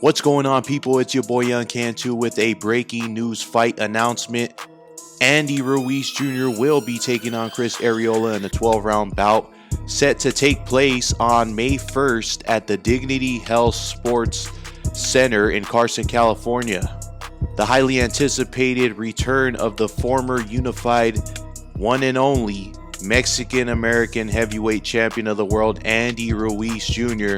What's going on, people? It's your boy Young Cantu with a breaking news fight announcement. Andy Ruiz Jr. will be taking on Chris Arreola in a 12-round bout set to take place on May 1st at the Dignity Health Sports Center in Carson, California. The highly anticipated return of the former unified one and only Mexican-American heavyweight champion of the world, Andy Ruiz Jr.,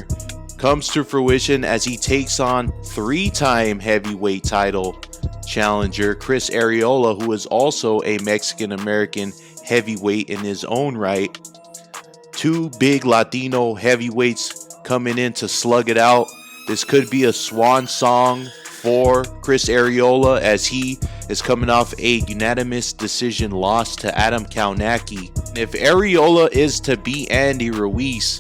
comes to fruition as he takes on three-time heavyweight title challenger Chris Arreola, who is also a Mexican-American heavyweight in his own right. Two big Latino heavyweights coming in to slug it out. This could be a swan song for Chris Arreola as he is coming off a unanimous decision loss to Adam Kaunacki. If Arreola is to beat Andy Ruiz,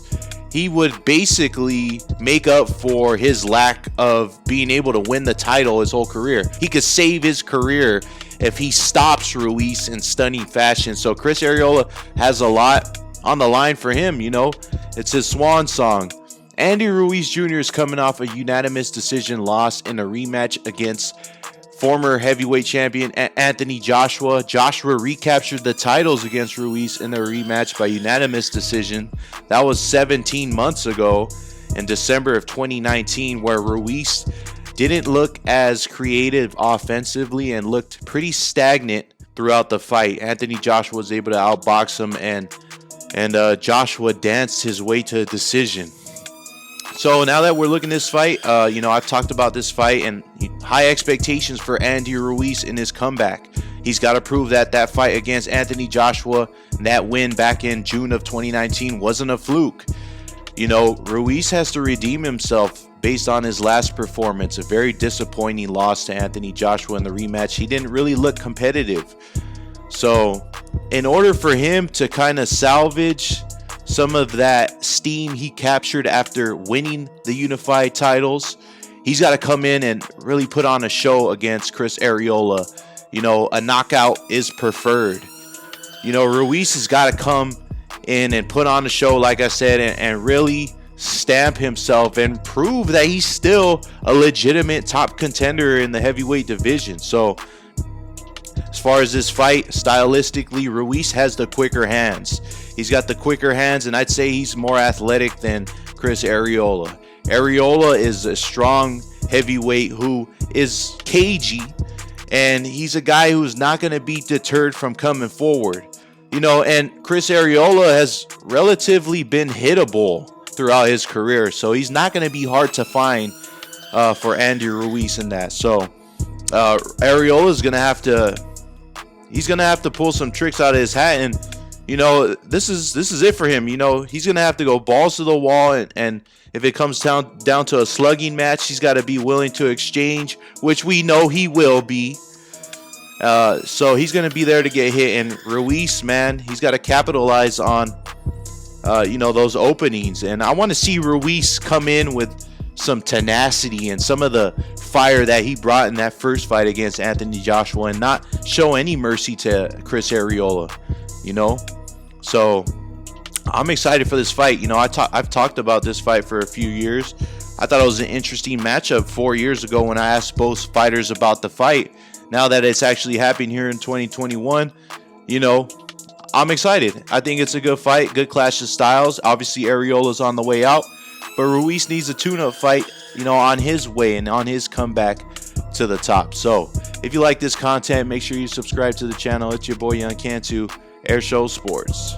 he would basically make up for his lack of being able to win the title his whole career. He could save his career if he stops Ruiz in stunning fashion. So Chris Arreola has a lot on the line for him, you know. It's his swan song. Andy Ruiz Jr. is coming off a unanimous decision loss in a rematch against former heavyweight champion Anthony Joshua. Joshua recaptured the titles against Ruiz in a rematch by unanimous decision. That was 17 months ago in December of 2019, where Ruiz didn't look as creative offensively and looked pretty stagnant throughout the fight. Anthony Joshua was able to outbox him, and Joshua danced his way to a decision. So now that we're looking at this fight, I've talked about this fight and high expectations for Andy Ruiz in his comeback. He's got to prove that fight against Anthony Joshua, that win back in June of 2019 wasn't a fluke. You know, Ruiz has to redeem himself based on his last performance, a very disappointing loss to Anthony Joshua in the rematch. He didn't really look competitive. So in order for him to kind of salvage some of that steam he captured after winning the unified titles, he's got to come in and really put on a show against Chris Arreola. You know, a knockout is preferred. You know, Ruiz has got to come in and put on a show, like I said, and really stamp himself and prove that he's still a legitimate top contender in the heavyweight division. So as far as this fight, stylistically, Ruiz has the quicker hands. He's got the quicker hands, and I'd say he's more athletic than Chris Arreola. Arreola is a strong heavyweight who is cagey, and he's a guy who's not going to be deterred from coming forward. You know, and Chris Arreola has relatively been hittable throughout his career, so he's not going to be hard to find for Andy Ruiz in that. So Arreola is going to have to, he's going to have to pull some tricks out of his hat, and you know, this is it for him. You know, he's going to have to go balls to the wall, and if it comes down to a slugging match, he's got to be willing to exchange, which we know he will be. So he's going to be there to get hit, and Ruiz, man, he's got to capitalize on, those openings. And I want to see Ruiz come in with some tenacity and some of the fire that he brought in that first fight against Anthony Joshua and not show any mercy to Chris Arreola, you know. So I'm excited for this fight. You know, I've talked about this fight for a few years. I thought it was an interesting matchup 4 years ago when I asked both fighters about the fight. Now that it's actually happening here in 2021, you know, I'm excited. I think it's a good fight, good clash of styles. Obviously, Arreola's on the way out, but Ruiz needs a tune-up fight, you know, on his way and on his comeback to the top. So if you like this content, make sure you subscribe to the channel. It's your boy Young Cantu, Airshow Sports.